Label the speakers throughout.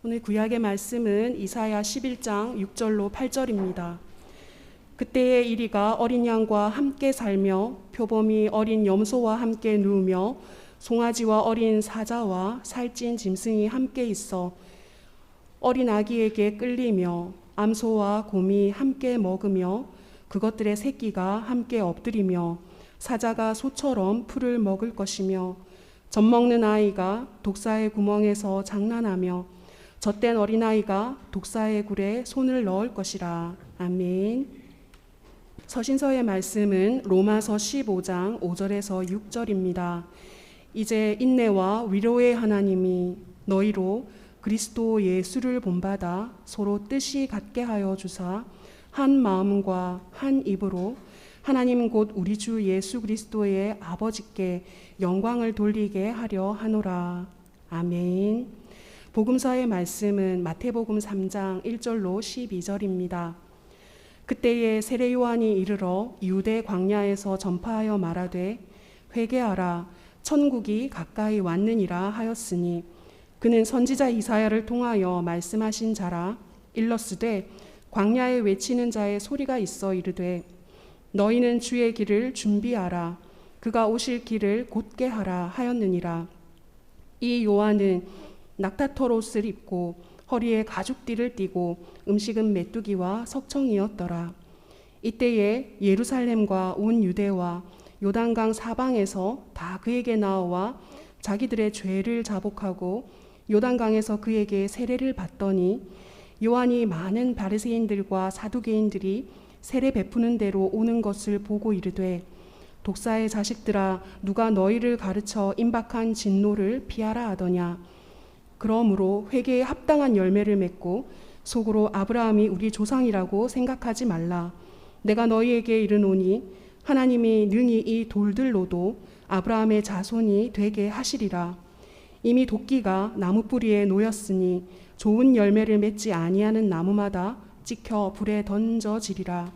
Speaker 1: 오늘 구약의 말씀은 이사야 11장 6절로 8절입니다. 그때의 이리가 어린 양과 함께 살며 표범이 어린 염소와 함께 누우며 송아지와 어린 사자와 살찐 짐승이 함께 있어 어린 아기에게 끌리며 암소와 곰이 함께 먹으며 그것들의 새끼가 함께 엎드리며 사자가 소처럼 풀을 먹을 것이며 젖먹는 아이가 독사의 구멍에서 장난하며 젖된 어린아이가 독사의 굴에 손을 넣을 것이라. 아멘. 서신서의 말씀은 로마서 15장 5절에서 6절입니다. 이제 인내와 위로의 하나님이 너희로 그리스도 예수를 본받아 서로 뜻이 같게 하여 주사 한 마음과 한 입으로 하나님 곧 우리 주 예수 그리스도의 아버지께 영광을 돌리게 하려 하노라. 아멘. 복음서의 말씀은 마태복음 3장 1절로 12절입니다. 그때에 세례 요한이 이르러 유대 광야에서 전파하여 말하되 회개하라 천국이 가까이 왔느니라 하였으니 그는 선지자 이사야를 통하여 말씀하신 자라. 일러스되 광야에 외치는 자의 소리가 있어 이르되 너희는 주의 길을 준비하라 그가 오실 길을 곧게 하라 하였느니라. 이 요한은 낙타털 옷을 입고 허리에 가죽띠를 띠고 음식은 메뚜기와 석청이었더라. 이때에 예루살렘과 온 유대와 요단강 사방에서 다 그에게 나와 자기들의 죄를 자복하고 요단강에서 그에게 세례를 받더니 요한이 많은 바리새인들과 사두개인들이 세례 베푸는 대로 오는 것을 보고 이르되 독사의 자식들아 누가 너희를 가르쳐 임박한 진노를 피하라 하더냐. 그러므로 회개에 합당한 열매를 맺고 속으로 아브라함이 우리 조상이라고 생각하지 말라. 내가 너희에게 이르노니 하나님이 능히 이 돌들로도 아브라함의 자손이 되게 하시리라. 이미 도끼가 나무 뿌리에 놓였으니 좋은 열매를 맺지 아니하는 나무마다 찍혀 불에 던져지리라.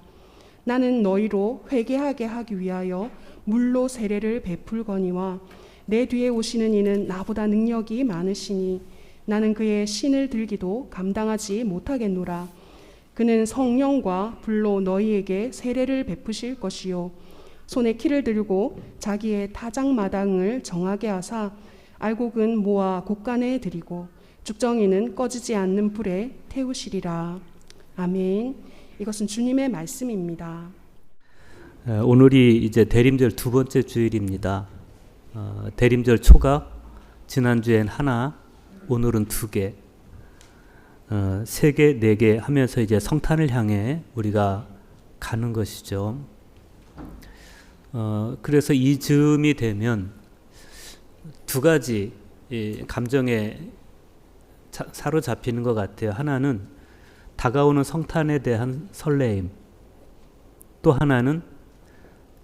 Speaker 1: 나는 너희로 회개하게 하기 위하여 물로 세례를 베풀거니와 내 뒤에 오시는 이는 나보다 능력이 많으시니 나는 그의 신을 들기도 감당하지 못하겠노라. 그는 성령과 불로 너희에게 세례를 베푸실 것이요 손에 키를 들고 자기의 타작마당을 정하게 하사 알곡은 모아 곡간에 들이고 죽정이는 꺼지지 않는 불에 태우시리라. 아멘. 이것은 주님의 말씀입니다.
Speaker 2: 오늘이 이제 대림절 두 번째 주일입니다. 대림절 초가 지난주엔 하나, 오늘은 두 개, 세 개, 네 개 하면서 이제 성탄을 향해 우리가 가는 것이죠. 그래서 이 즈음이 되면 두 가지 감정에 사로잡히는 것 같아요. 하나는 다가오는 성탄에 대한 설레임, 또 하나는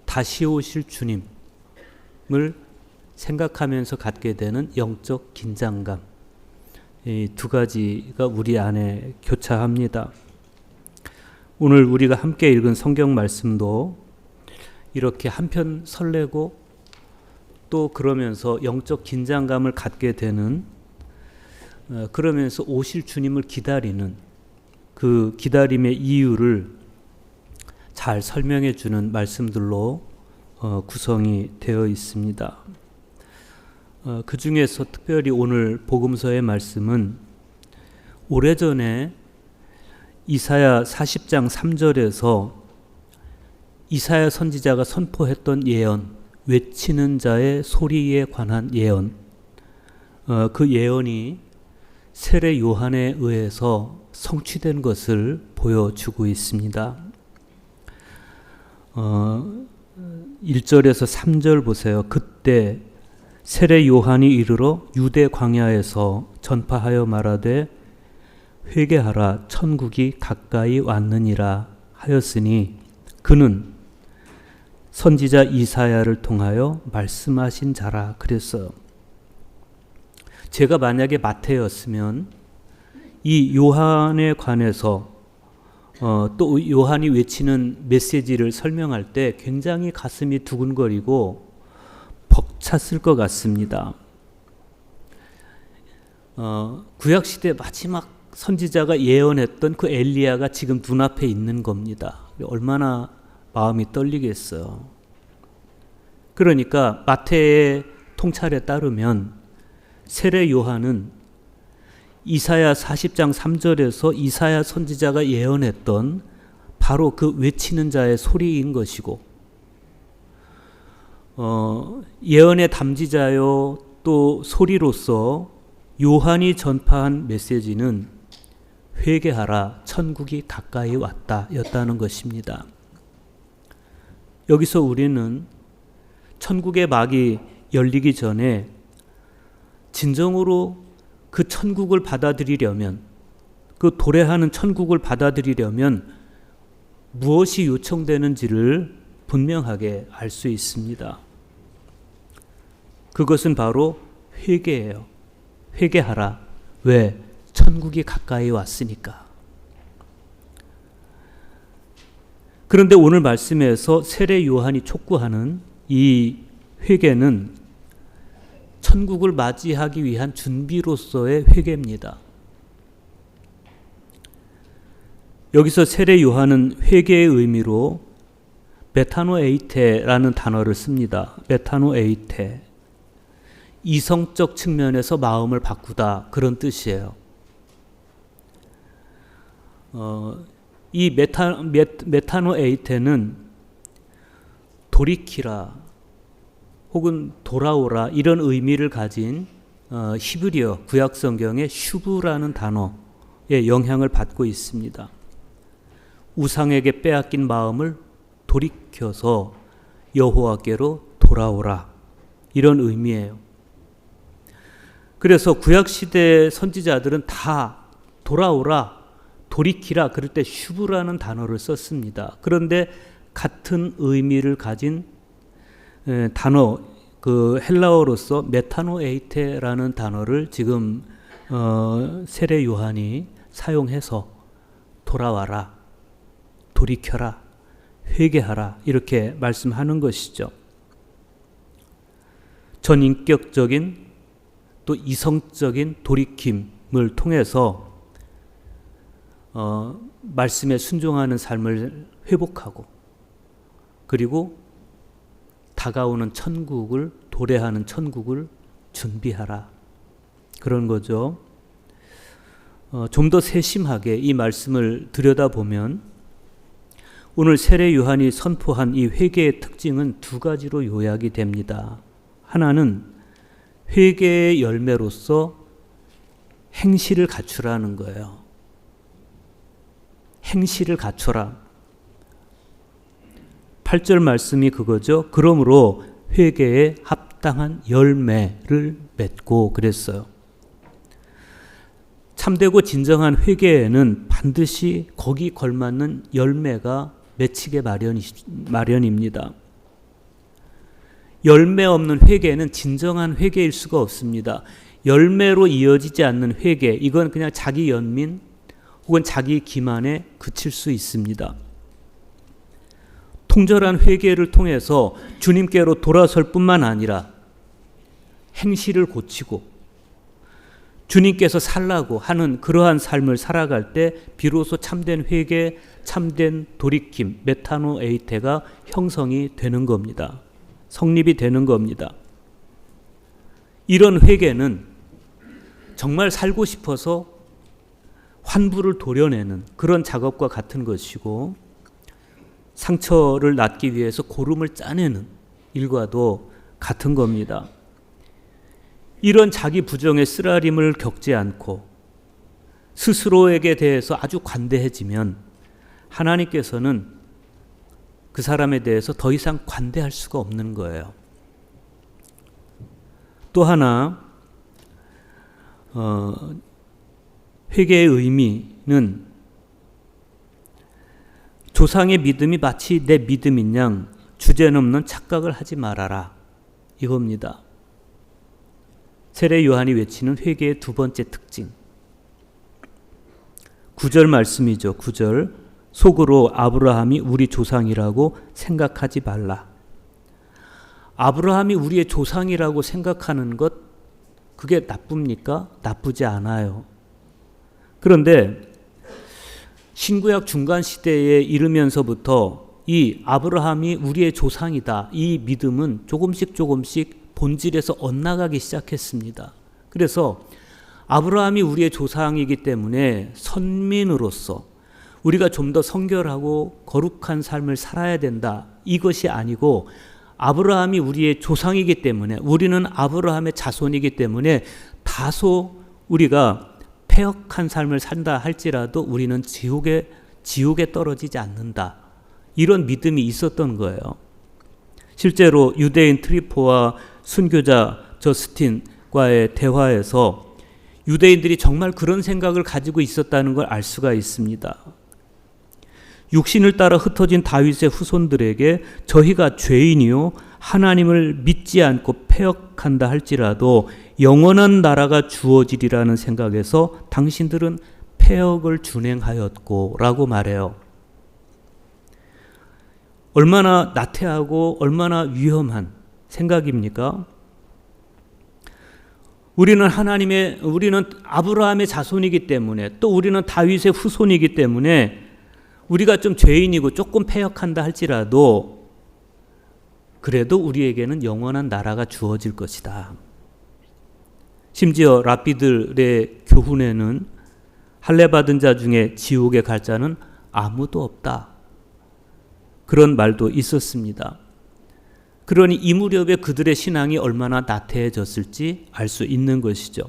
Speaker 2: 다시 오실 주님을 생각하면서 갖게 되는 영적 긴장감, 이 두 가지가 우리 안에 교차합니다. 오늘 우리가 함께 읽은 성경 말씀도 이렇게 한편 설레고 또 그러면서 영적 긴장감을 갖게 되는, 그러면서 오실 주님을 기다리는 그 기다림의 이유를 잘 설명해 주는 말씀들로 구성이 되어 있습니다. 그 중에서 특별히 오늘 복음서의 말씀은 오래전에 이사야 40장 3절에서 이사야 선지자가 선포했던 예언, 외치는 자의 소리에 관한 예언, 그 예언이 세례 요한에 의해서 성취된 것을 보여주고 있습니다. 1절에서 3절 보세요. 그때 세례 요한이 이르러 유대 광야에서 전파하여 말하되 회개하라 천국이 가까이 왔느니라 하였으니 그는 선지자 이사야를 통하여 말씀하신 자라 그랬어요. 제가 만약에 마태였으면 이 요한에 관해서 또 요한이 외치는 메시지를 설명할 때 굉장히 가슴이 두근거리고 벅찼을 것 같습니다. 구약 시대 마지막 선지자가 예언했던 그 엘리야가 지금 눈앞에 있는 겁니다. 얼마나 마음이 떨리겠어요. 그러니까 마태의 통찰에 따르면 세례 요한은 이사야 40장 3절에서 이사야 선지자가 예언했던 바로 그 외치는 자의 소리인 것이고, 예언의 담지자요 또 소리로서 요한이 전파한 메시지는 회개하라, 천국이 가까이 왔다 였다는 것입니다. 여기서 우리는 천국의 막이 열리기 전에 진정으로 그 천국을 받아들이려면, 그 도래하는 천국을 받아들이려면 무엇이 요청되는지를 분명하게 알 수 있습니다. 그것은 바로 회개예요. 회개하라. 왜? 천국이 가까이 왔으니까. 그런데 오늘 말씀에서 세례 요한이 촉구하는 이 회개는 천국을 맞이하기 위한 준비로서의 회개입니다. 여기서 세례 요한은 회개의 의미로 메타노에이테라는 단어를 씁니다. 메타노에이테. 이성적 측면에서 마음을 바꾸다, 그런 뜻이에요. 이 메타노에이테는 돌이키라 혹은 돌아오라 이런 의미를 가진 히브리어 구약 성경의 슈브라는 단어의 영향을 받고 있습니다. 우상에게 빼앗긴 마음을 돌이켜서 여호와께로 돌아오라, 이런 의미예요. 그래서 구약시대 선지자들은 다 돌아오라, 돌이키라 그럴 때 슈브라는 단어를 썼습니다. 그런데 같은 의미를 가진 단어, 그 헬라어로서 메타노에이테라는 단어를 지금 세례 요한이 사용해서 돌아와라, 돌이켜라, 회개하라 이렇게 말씀하는 것이죠. 전인격적인 또 이성적인 돌이킴을 통해서 말씀에 순종하는 삶을 회복하고, 그리고 다가오는 천국을, 도래하는 천국을 준비하라, 그런 거죠. 좀 더 세심하게 이 말씀을 들여다보면 오늘 세례 요한이 선포한 이 회개의 특징은 두 가지로 요약이 됩니다. 하나는 회개의 열매로서 행실을 갖추라는 거예요. 행실을 갖춰라. 8절 말씀이 그거죠. 그러므로 회개에 합당한 열매를 맺고 그랬어요. 참되고 진정한 회개에는 반드시 거기 걸맞는 열매가 맺히게 마련입니다. 열매 없는 회개는 진정한 회개일 수가 없습니다. 열매로 이어지지 않는 회개, 이건 그냥 자기 연민 혹은 자기 기만에 그칠 수 있습니다. 통절한 회개를 통해서 주님께로 돌아설 뿐만 아니라 행실을 고치고 주님께서 살라고 하는 그러한 삶을 살아갈 때 비로소 참된 회개, 참된 돌이킴, 메타노에이테가 형성이 되는 겁니다. 성립이 되는 겁니다. 이런 회개는 정말 살고 싶어서 환부를 도려내는 그런 작업과 같은 것이고, 상처를 낫기 위해서 고름을 짜내는 일과도 같은 겁니다. 이런 자기 부정의 쓰라림을 겪지 않고 스스로에게 대해서 아주 관대해지면 하나님께서는 그 사람에 대해서 더 이상 관대할 수가 없는 거예요. 또 하나 회개의 의미는 조상의 믿음이 마치 내 믿음인 양 주제넘는 착각을 하지 말아라, 이겁니다. 세례 요한이 외치는 회개의 두 번째 특징, 9절 말씀이죠. 9절, 속으로 아브라함이 우리 조상이라고 생각하지 말라. 아브라함이 우리의 조상이라고 생각하는 것, 그게 나쁩니까? 나쁘지 않아요. 그런데 신구약 중간 시대에 이르면서부터 이 아브라함이 우리의 조상이다, 이 믿음은 조금씩 본질에서 엇나가기 시작했습니다. 그래서 아브라함이 우리의 조상이기 때문에 선민으로서 우리가 좀 더 성결하고 거룩한 삶을 살아야 된다, 이것이 아니고 아브라함이 우리의 조상이기 때문에, 우리는 아브라함의 자손이기 때문에 다소 우리가 폐역한 삶을 산다 할지라도 우리는 지옥에 떨어지지 않는다, 이런 믿음이 있었던 거예요. 실제로 유대인 트리포와 순교자 저스틴과의 대화에서 유대인들이 정말 그런 생각을 가지고 있었다는 걸 알 수가 있습니다. 육신을 따라 흩어진 다윗의 후손들에게 저희가 죄인이요 하나님을 믿지 않고 패역한다 할지라도 영원한 나라가 주어지리라는 생각에서 당신들은 패역을 준행하였고 라고 말해요. 얼마나 나태하고 얼마나 위험한 생각입니까? 우리는 아브라함의 자손이기 때문에, 또 우리는 다윗의 후손이기 때문에 우리가 좀 죄인이고 조금 패역한다 할지라도 그래도 우리에게는 영원한 나라가 주어질 것이다. 심지어 랍비들의 교훈에는 할례 받은 자 중에 지옥에 갈 자는 아무도 없다, 그런 말도 있었습니다. 그러니 이 무렵에 그들의 신앙이 얼마나 나태해졌을지 알 수 있는 것이죠.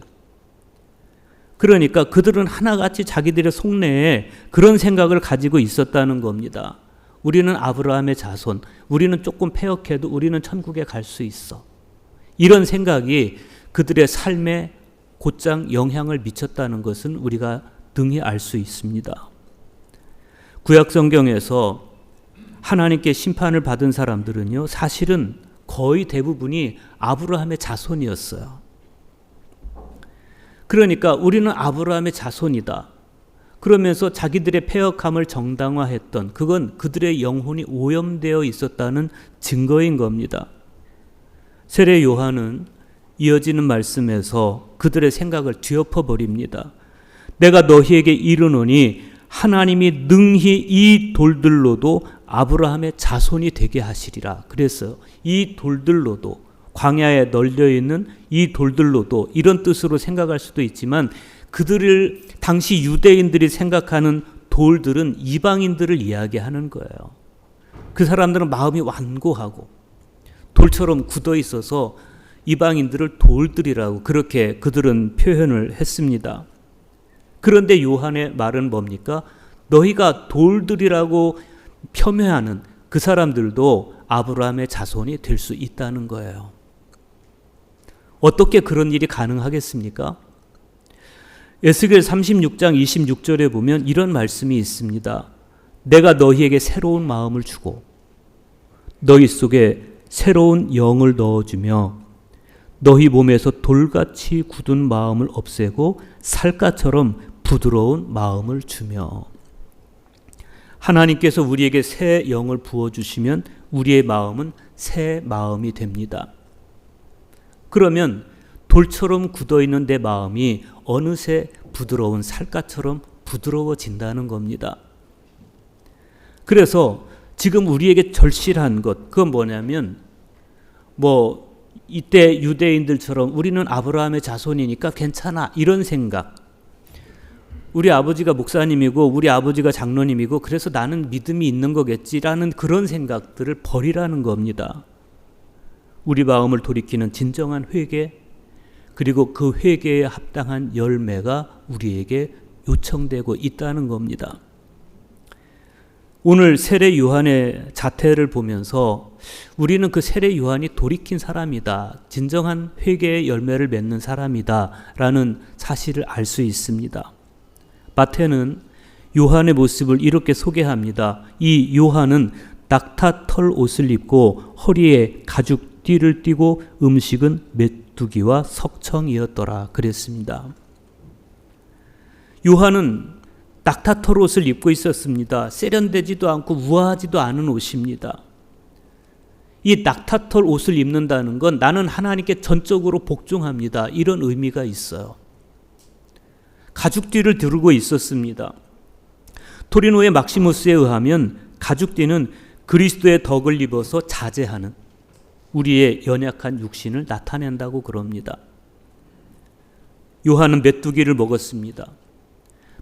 Speaker 2: 그러니까 그들은 하나같이 자기들의 속내에 그런 생각을 가지고 있었다는 겁니다. 우리는 아브라함의 자손, 우리는 조금 패역해도 우리는 천국에 갈 수 있어. 이런 생각이 그들의 삶에 곧장 영향을 미쳤다는 것은 우리가 등히 알 수 있습니다. 구약 성경에서 하나님께 심판을 받은 사람들은요, 사실은 거의 대부분이 아브라함의 자손이었어요. 그러니까 우리는 아브라함의 자손이다, 그러면서 자기들의 패역함을 정당화했던, 그건 그들의 영혼이 오염되어 있었다는 증거인 겁니다. 세례 요한은 이어지는 말씀에서 그들의 생각을 뒤엎어 버립니다. 내가 너희에게 이르노니 하나님이 능히 이 돌들로도 아브라함의 자손이 되게 하시리라. 그래서 이 돌들로도, 광야에 널려있는 이 돌들로도, 이런 뜻으로 생각할 수도 있지만 그들을 당시 유대인들이 생각하는 돌들은 이방인들을 이야기하는 거예요. 그 사람들은 마음이 완고하고 돌처럼 굳어 있어서 이방인들을 돌들이라고 그렇게 그들은 표현을 했습니다. 그런데 요한의 말은 뭡니까? 너희가 돌들이라고 폄훼하는 그 사람들도 아브라함의 자손이 될 수 있다는 거예요. 어떻게 그런 일이 가능하겠습니까? 에스겔 36장 26절에 보면 이런 말씀이 있습니다. 내가 너희에게 새로운 마음을 주고 너희 속에 새로운 영을 넣어주며 너희 몸에서 돌같이 굳은 마음을 없애고 살갗처럼 부드러운 마음을 주며. 하나님께서 우리에게 새 영을 부어주시면 우리의 마음은 새 마음이 됩니다. 그러면 돌처럼 굳어있는 내 마음이 어느새 부드러운 살갗처럼 부드러워진다는 겁니다. 그래서 지금 우리에게 절실한 것, 그건 뭐냐면 이때 유대인들처럼 우리는 아브라함의 자손이니까 괜찮아, 이런 생각. 우리 아버지가 목사님이고 우리 아버지가 장로님이고 그래서 나는 믿음이 있는 거겠지라는 그런 생각들을 버리라는 겁니다. 우리 마음을 돌이키는 진정한 회개, 그리고 그 회개에 합당한 열매가 우리에게 요청되고 있다는 겁니다. 오늘 세례 요한의 자태를 보면서 우리는 그 세례 요한이 돌이킨 사람이다, 진정한 회개의 열매를 맺는 사람이다 라는 사실을 알 수 있습니다. 마태는 요한의 모습을 이렇게 소개합니다. 이 요한은 낙타털 옷을 입고 허리에 가죽띠를 띠고 음식은 메뚜기와 석청이었더라 그랬습니다. 요한은 낙타털 옷을 입고 있었습니다. 세련되지도 않고 우아하지도 않은 옷입니다. 이 낙타털 옷을 입는다는 건 나는 하나님께 전적으로 복종합니다. 이런 의미가 있어요. 가죽띠를 두르고 있었습니다. 토리노의 막시무스에 의하면 가죽띠는 그리스도의 덕을 입어서 자제하는 우리의 연약한 육신을 나타낸다고 그럽니다. 요한은 메뚜기를 먹었습니다.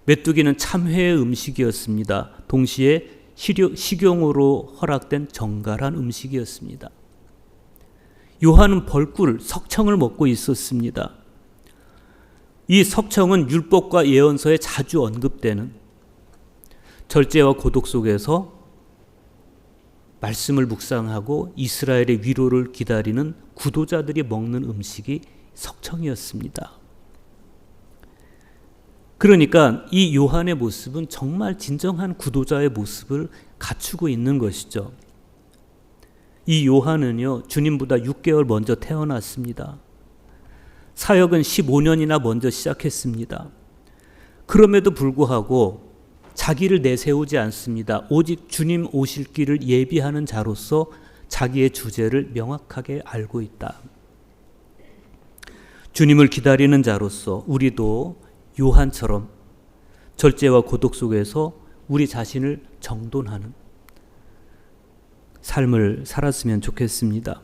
Speaker 2: 메뚜기는 참회의 음식이었습니다. 동시에 식용으로 허락된 정갈한 음식이었습니다. 요한은 벌꿀, 석청을 먹고 있었습니다. 이 석청은 율법과 예언서에 자주 언급되는 절제와 고독 속에서 말씀을 묵상하고 이스라엘의 위로를 기다리는 구도자들이 먹는 음식이 석청이었습니다. 그러니까 이 요한의 모습은 정말 진정한 구도자의 모습을 갖추고 있는 것이죠. 이 요한은요, 주님보다 6개월 먼저 태어났습니다. 사역은 15년이나 먼저 시작했습니다. 그럼에도 불구하고 자기를 내세우지 않습니다. 오직 주님 오실 길을 예비하는 자로서 자기의 주제를 명확하게 알고 있다. 주님을 기다리는 자로서 우리도 요한처럼 절제와 고독 속에서 우리 자신을 정돈하는 삶을 살았으면 좋겠습니다.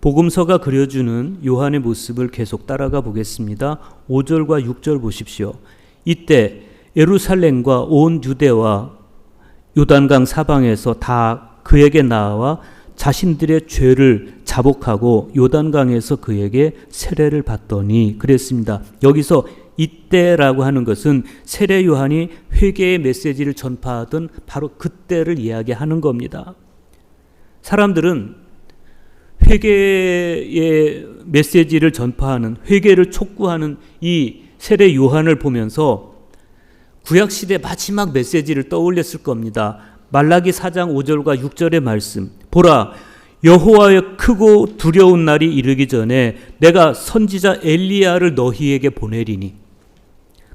Speaker 2: 복음서가 그려주는 요한의 모습을 계속 따라가 보겠습니다. 5절과 6절 보십시오. 이때 예루살렘과 온 유대와 요단강 사방에서 다 그에게 나와 자신들의 죄를 자복하고 요단강에서 그에게 세례를 받더니 그랬습니다. 여기서 이때라고 하는 것은 세례 요한이 회개의 메시지를 전파하던 바로 그때를 이야기하는 겁니다. 사람들은 회개의 메시지를 전파하는, 회개를 촉구하는 이 세례 요한을 보면서 구약시대 마지막 메시지를 떠올렸을 겁니다. 말라기 4장 5절과 6절의 말씀. 보라, 여호와의 크고 두려운 날이 이르기 전에 내가 선지자 엘리야를 너희에게 보내리니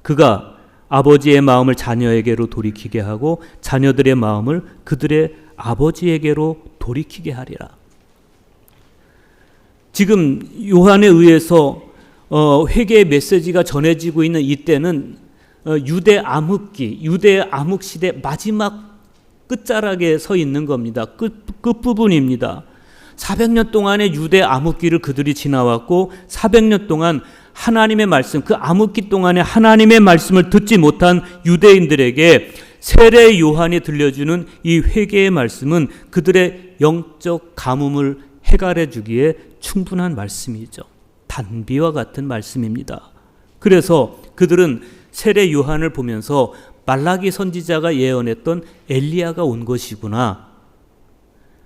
Speaker 2: 그가 아버지의 마음을 자녀에게로 돌이키게 하고 자녀들의 마음을 그들의 아버지에게로 돌이키게 하리라. 지금 요한에 의해서 회개의 메시지가 전해지고 있는 이때는 유대 암흑기, 유대 암흑시대 마지막 끝자락에 서 있는 겁니다. 끝부분입니다. 400년 동안의 유대 암흑기를 그들이 지나왔고 400년 동안 하나님의 말씀, 그 암흑기 동안에 하나님의 말씀을 듣지 못한 유대인들에게 세례 요한이 들려주는 이 회개의 말씀은 그들의 영적 가뭄을 해결해 주기에 충분한 말씀이죠. 단비와 같은 말씀입니다. 그래서 그들은 세례 요한을 보면서 말라기 선지자가 예언했던 엘리야가 온 것이구나.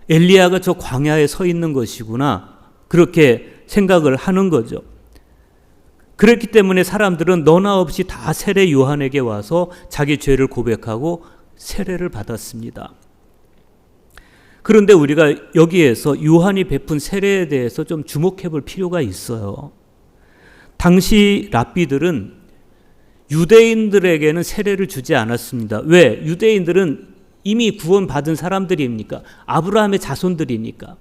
Speaker 2: 엘리야가 저 광야에 서 있는 것이구나. 그렇게 생각을 하는 거죠. 그렇기 때문에 사람들은 너나 없이 다 세례 요한에게 와서 자기 죄를 고백하고 세례를 받았습니다. 그런데 우리가 여기에서 요한이 베푼 세례에 대해서 좀 주목해 볼 필요가 있어요. 당시 랍비들은 유대인들에게는 세례를 주지 않았습니다. 왜? 유대인들은 이미 구원받은 사람들입니까? 아브라함의 자손들이니까.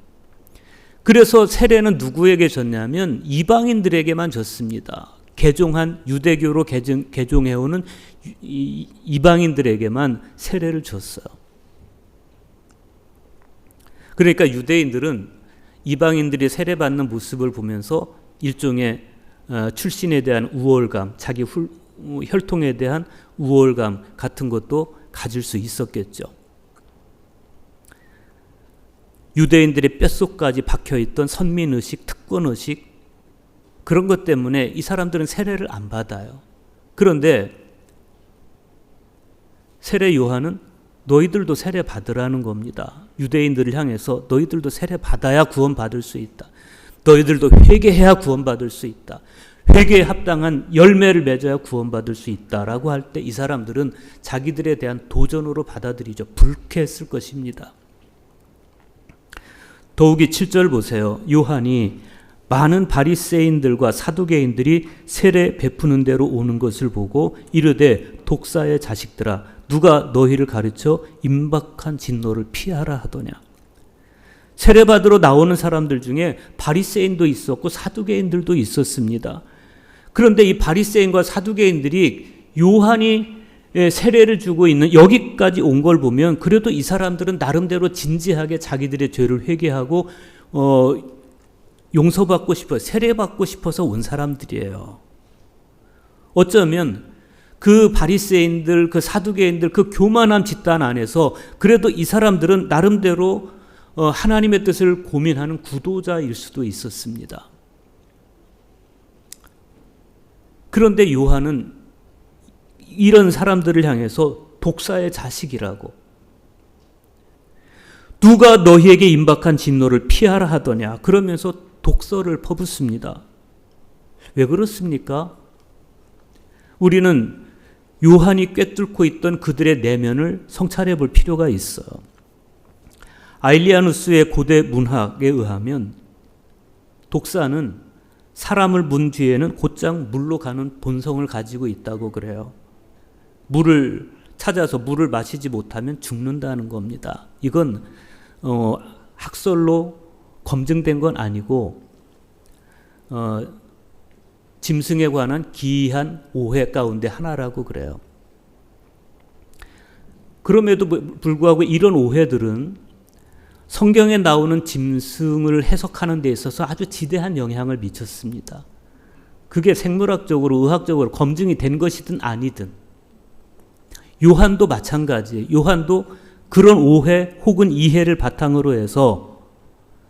Speaker 2: 그래서 세례는 누구에게 줬냐면 이방인들에게만 줬습니다. 개종한 유대교로 개종해오는 이방인들에게만 세례를 줬어요. 그러니까 유대인들은 이방인들이 세례받는 모습을 보면서 일종의 출신에 대한 우월감, 자기 혈통에 대한 우월감 같은 것도 가질 수 있었겠죠. 유대인들의 뼛속까지 박혀있던 선민의식, 특권의식, 그런 것 때문에 이 사람들은 세례를 안 받아요. 그런데 세례 요한은 너희들도 세례 받으라는 겁니다. 유대인들을 향해서 너희들도 세례 받아야 구원받을 수 있다. 너희들도 회개해야 구원받을 수 있다. 회개에 합당한 열매를 맺어야 구원받을 수 있다라고 할 때 이 사람들은 자기들에 대한 도전으로 받아들이죠. 불쾌했을 것입니다. 더욱이 7절 보세요. 요한이 많은 바리새인들과 사두개인들이 세례 베푸는 대로 오는 것을 보고 이르되 독사의 자식들아 누가 너희를 가르쳐 임박한 진노를 피하라 하더냐. 세례받으러 나오는 사람들 중에 바리새인도 있었고 사두개인들도 있었습니다. 그런데 이 바리새인과 사두개인들이 요한이 세례를 주고 있는 여기까지 온 걸 보면 그래도 이 사람들은 나름대로 진지하게 자기들의 죄를 회개하고 용서받고 싶어, 세례받고 싶어서 온 사람들이에요. 어쩌면 그 바리새인들, 그 사두개인들, 그 교만한 집단 안에서 그래도 이 사람들은 나름대로 하나님의 뜻을 고민하는 구도자일 수도 있었습니다. 그런데 요한은 이런 사람들을 향해서 독사의 자식이라고, 누가 너희에게 임박한 진노를 피하라 하더냐, 그러면서 독서를 퍼붓습니다. 왜 그렇습니까? 우리는 요한이 꿰뚫고 있던 그들의 내면을 성찰해 볼 필요가 있어요. 아일리아누스의 고대 문학에 의하면 독사는 사람을 문 뒤에는 곧장 물로 가는 본성을 가지고 있다고 그래요. 물을 찾아서 물을 마시지 못하면 죽는다는 겁니다. 이건 학설로 검증된 건 아니고 짐승에 관한 기이한 오해 가운데 하나라고 그래요. 그럼에도 불구하고 이런 오해들은 성경에 나오는 짐승을 해석하는 데 있어서 아주 지대한 영향을 미쳤습니다. 그게 생물학적으로, 의학적으로 검증이 된 것이든 아니든. 요한도 마찬가지예요. 요한도 그런 오해 혹은 이해를 바탕으로 해서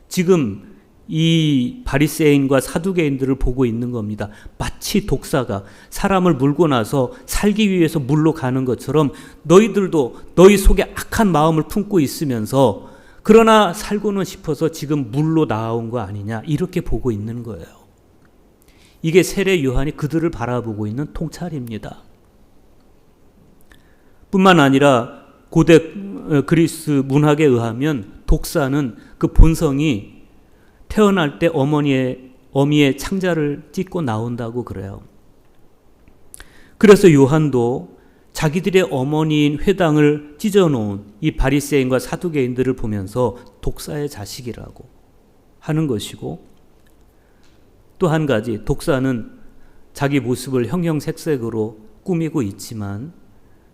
Speaker 2: 지금 이 바리새인과 사두개인들을 보고 있는 겁니다. 마치 독사가 사람을 물고 나서 살기 위해서 물로 가는 것처럼 너희들도 너희 속에 악한 마음을 품고 있으면서 그러나 살고는 싶어서 지금 물로 나온 거 아니냐, 이렇게 보고 있는 거예요. 이게 세례 요한이 그들을 바라보고 있는 통찰입니다. 뿐만 아니라 고대 그리스 문학에 의하면 독사는 그 본성이 태어날 때 어미의 창자를 찢고 나온다고 그래요. 그래서 요한도 자기들의 어머니인 회당을 찢어놓은 이 바리새인과 사두개인들을 보면서 독사의 자식이라고 하는 것이고, 또 한 가지, 독사는 자기 모습을 형형색색으로 꾸미고 있지만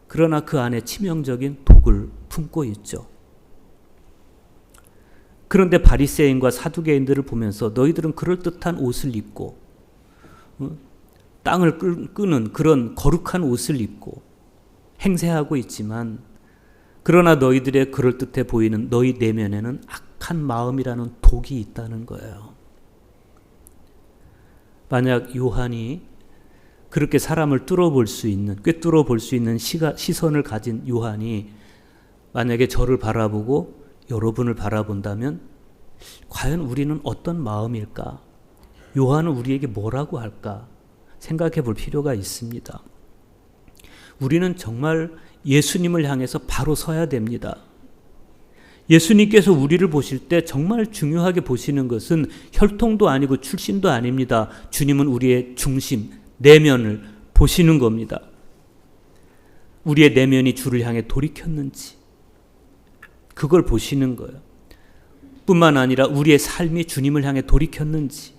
Speaker 2: 그러나 그 안에 치명적인 독을 품고 있죠. 그런데 바리새인과 사두개인들을 보면서 너희들은 그럴듯한 옷을 입고 땅을 끄는 그런 거룩한 옷을 입고 행세하고 있지만 그러나 너희들의 그럴듯해 보이는 너희 내면에는 악한 마음이라는 독이 있다는 거예요. 만약 요한이 그렇게 사람을 뚫어볼 수 있는, 꿰뚫어 볼 수 있는 시선을 가진 요한이 만약에 저를 바라보고 여러분을 바라본다면 과연 우리는 어떤 마음일까? 요한은 우리에게 뭐라고 할까? 생각해 볼 필요가 있습니다. 우리는 정말 예수님을 향해서 바로 서야 됩니다. 예수님께서 우리를 보실 때 정말 중요하게 보시는 것은 혈통도 아니고 출신도 아닙니다. 주님은 우리의 중심, 내면을 보시는 겁니다. 우리의 내면이 주를 향해 돌이켰는지 그걸 보시는 거예요. 뿐만 아니라 우리의 삶이 주님을 향해 돌이켰는지.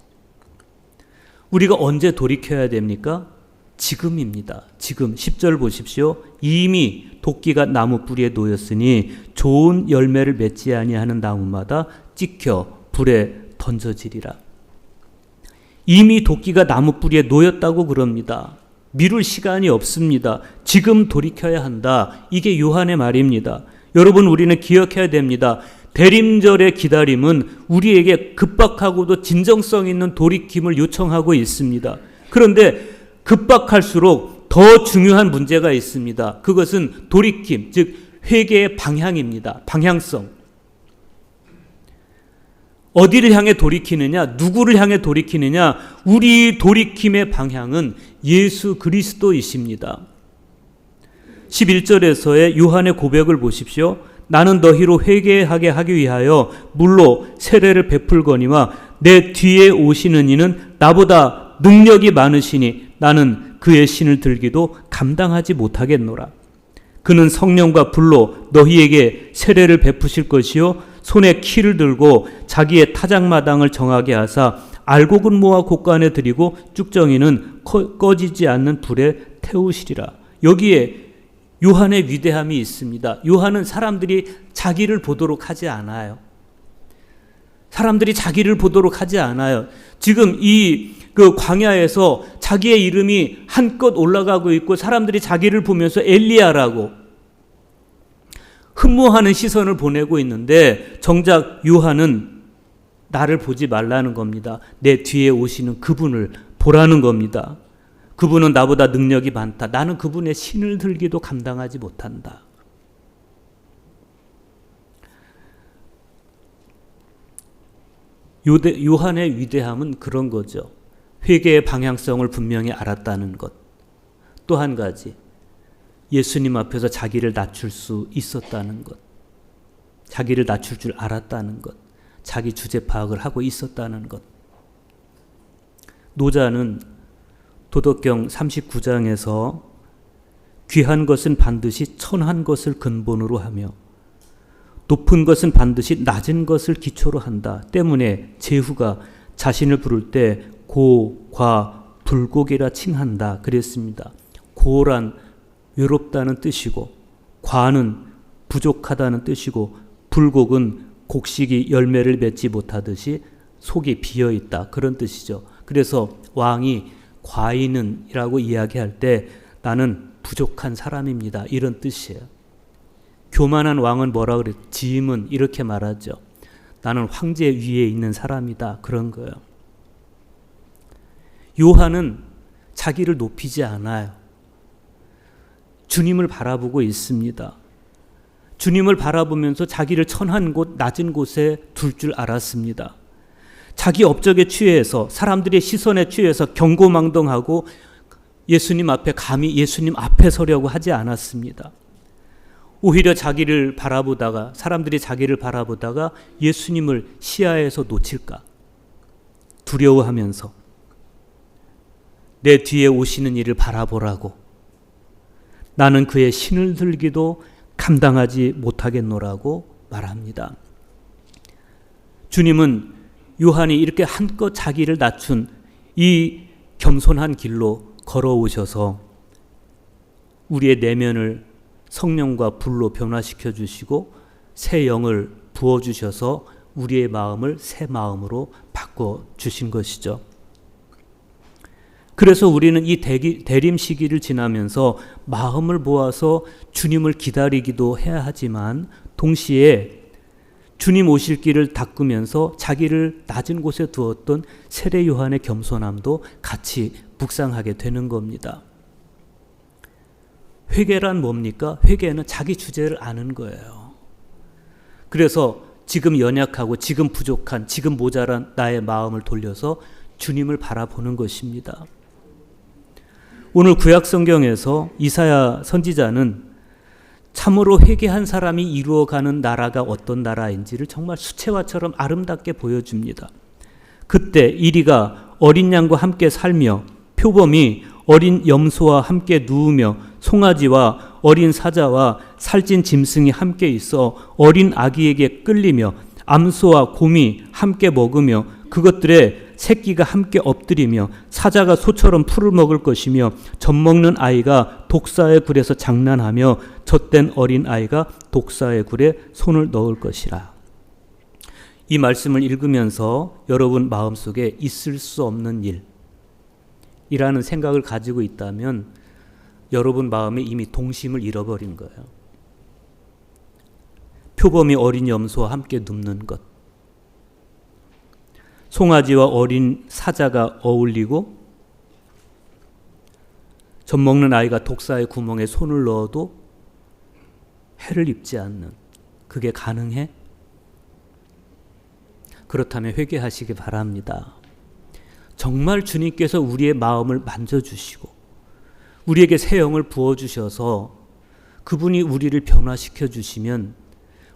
Speaker 2: 우리가 언제 돌이켜야 됩니까? 지금입니다. 지금 10절 보십시오. 이미 도끼가 나무 뿌리에 놓였으니 좋은 열매를 맺지 아니하는 나무마다 찍혀 불에 던져지리라. 이미 도끼가 나무 뿌리에 놓였다고 그럽니다. 미룰 시간이 없습니다. 지금 돌이켜야 한다. 이게 요한의 말입니다. 여러분, 우리는 기억해야 됩니다. 대림절의 기다림은 우리에게 급박하고도 진정성 있는 돌이킴을 요청하고 있습니다. 그런데 급박할수록 더 중요한 문제가 있습니다. 그것은 돌이킴, 즉 회개의 방향입니다. 방향성. 어디를 향해 돌이키느냐, 누구를 향해 돌이키느냐, 우리 돌이킴의 방향은 예수 그리스도이십니다. 11절에서의 요한의 고백을 보십시오. 나는 너희로 회개하게 하기 위하여 물로 세례를 베풀거니와 내 뒤에 오시는 이는 나보다 능력이 많으시니 나는 그의 신을 들기도 감당하지 못하겠노라. 그는 성령과 불로 너희에게 세례를 베푸실 것이요 손에 키를 들고 자기의 타작마당을 정하게 하사 알곡은 모아 곳간에 들이고 쭉정이는 꺼지지 않는 불에 태우시리라. 여기에 요한의 위대함이 있습니다. 요한은 사람들이 자기를 보도록 하지 않아요. 사람들이 자기를 보도록 하지 않아요. 지금 그 광야에서 자기의 이름이 한껏 올라가고 있고 사람들이 자기를 보면서 엘리야라고 흠모하는 시선을 보내고 있는데 정작 요한은 나를 보지 말라는 겁니다. 내 뒤에 오시는 그분을 보라는 겁니다. 그분은 나보다 능력이 많다. 나는 그분의 신을 들기도 감당하지 못한다. 요한의 위대함은 그런 거죠. 회개의 방향성을 분명히 알았다는 것. 또 한 가지, 예수님 앞에서 자기를 낮출 수 있었다는 것. 자기를 낮출 줄 알았다는 것. 자기 주제 파악을 하고 있었다는 것. 노자는 도덕경 39장에서 귀한 것은 반드시 천한 것을 근본으로 하며 높은 것은 반드시 낮은 것을 기초로 한다. 때문에 제후가 자신을 부를 때 고, 과, 불곡이라 칭한다. 그랬습니다. 고란 외롭다는 뜻이고 과는 부족하다는 뜻이고 불곡은 곡식이 열매를 맺지 못하듯이 속이 비어있다. 그런 뜻이죠. 그래서 왕이 과인은이라고 이야기할 때 나는 부족한 사람입니다. 이런 뜻이에요. 교만한 왕은 뭐라 그래요? 지임은 이렇게 말하죠. 나는 황제 위에 있는 사람이다. 그런 거예요. 요한은 자기를 높이지 않아요. 주님을 바라보고 있습니다. 주님을 바라보면서 자기를 천한 곳, 낮은 곳에 둘 줄 알았습니다. 자기 업적에 취해서 사람들의 시선에 취해서 경고망동하고 예수님 앞에 감히 예수님 앞에 서려고 하지 않았습니다. 오히려 자기를 바라보다가 사람들이 자기를 바라보다가 예수님을 시야에서 놓칠까 두려워하면서 내 뒤에 오시는 이를 바라보라고 나는 그의 신을 들기도 감당하지 못하겠노라고 말합니다. 주님은 요한이 이렇게 한껏 자기를 낮춘 이 겸손한 길로 걸어오셔서 우리의 내면을 성령과 불로 변화시켜 주시고 새 영을 부어주셔서 우리의 마음을 새 마음으로 바꿔주신 것이죠. 그래서 우리는 이 대림 시기를 지나면서 마음을 모아서 주님을 기다리기도 해야 하지만 동시에 주님 오실 길을 닦으면서 자기를 낮은 곳에 두었던 세례 요한의 겸손함도 같이 묵상하게 되는 겁니다. 회개란 뭡니까? 회개는 자기 주제를 아는 거예요. 그래서 지금 연약하고 지금 부족한 지금 모자란 나의 마음을 돌려서 주님을 바라보는 것입니다. 오늘 구약 성경에서 이사야 선지자는 참으로 회개한 사람이 이루어가는 나라가 어떤 나라인지를 정말 수채화처럼 아름답게 보여줍니다. 그때 이리가 어린 양과 함께 살며 표범이 어린 염소와 함께 누우며 송아지와 어린 사자와 살찐 짐승이 함께 있어 어린 아기에게 끌리며 암소와 곰이 함께 먹으며 그것들의 새끼가 함께 엎드리며 사자가 소처럼 풀을 먹을 것이며 젖먹는 아이가 독사의 굴에서 장난하며 젖된 어린 아이가 독사의 굴에 손을 넣을 것이라. 이 말씀을 읽으면서 여러분 마음속에 있을 수 없는 일이라는 생각을 가지고 있다면 여러분 마음에 이미 동심을 잃어버린 거예요. 표범이 어린 염소와 함께 눕는 것, 송아지와 어린 사자가 어울리고 젖먹는 아이가 독사의 구멍에 손을 넣어도 해를 입지 않는, 그게 가능해? 그렇다면 회개하시기 바랍니다. 정말 주님께서 우리의 마음을 만져주시고 우리에게 새 영을 부어주셔서 그분이 우리를 변화시켜 주시면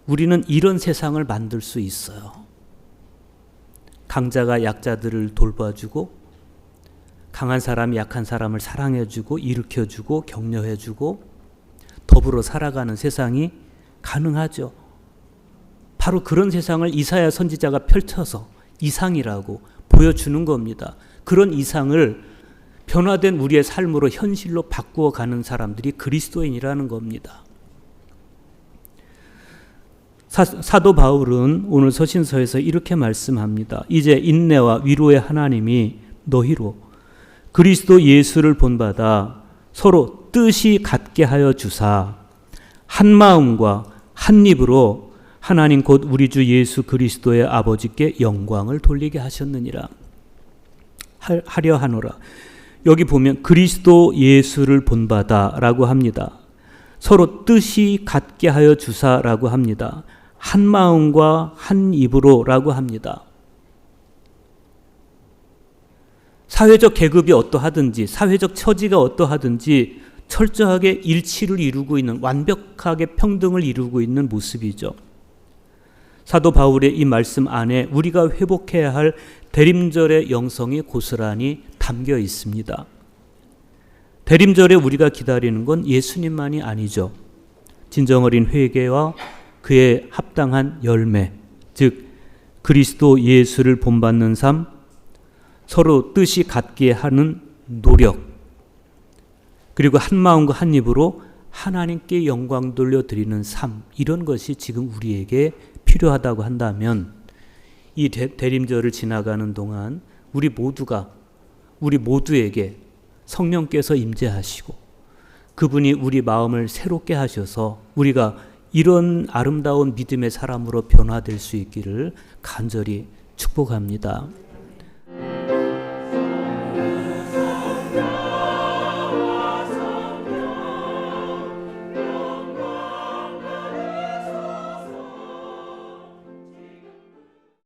Speaker 2: 우리는 이런 세상을 만들 수 있어요. 강자가 약자들을 돌봐주고 강한 사람이 약한 사람을 사랑해주고 일으켜주고 격려해주고 더불어 살아가는 세상이 가능하죠. 바로 그런 세상을 이사야 선지자가 펼쳐서 이상이라고 보여주는 겁니다. 그런 이상을 변화된 우리의 삶으로 현실로 바꾸어 가는 사람들이 그리스도인이라는 겁니다. 사도 바울은 오늘 서신서에서 이렇게 말씀합니다. 이제 인내와 위로의 하나님이 너희로 그리스도 예수를 본받아 서로 뜻이 같게 하여 주사 한 마음과 한 입으로 하나님 곧 우리 주 예수 그리스도의 아버지께 영광을 돌리게 하셨느니라. 하려 하노라. 여기 보면 그리스도 예수를 본받아라고 합니다. 서로 뜻이 같게 하여 주사라고 합니다. 한 마음과 한 입으로라고 합니다. 사회적 계급이 어떠하든지 사회적 처지가 어떠하든지 철저하게 일치를 이루고 있는, 완벽하게 평등을 이루고 있는 모습이죠. 사도 바울의 이 말씀 안에 우리가 회복해야 할 대림절의 영성이 고스란히 담겨 있습니다. 대림절에 우리가 기다리는 건 예수님만이 아니죠. 진정어린 회개와 그에 합당한 열매, 즉 그리스도 예수를 본받는 삶, 서로 뜻이 같게 하는 노력, 그리고 한 마음과 한 입으로 하나님께 영광 돌려드리는 삶, 이런 것이 지금 우리에게 필요하다고 한다면 이 대림절을 지나가는 동안 우리 모두에게 성령께서 임재하시고 그분이 우리 마음을 새롭게 하셔서 우리가 이런 아름다운 믿음의 사람으로 변화될 수 있기를 간절히 축복합니다.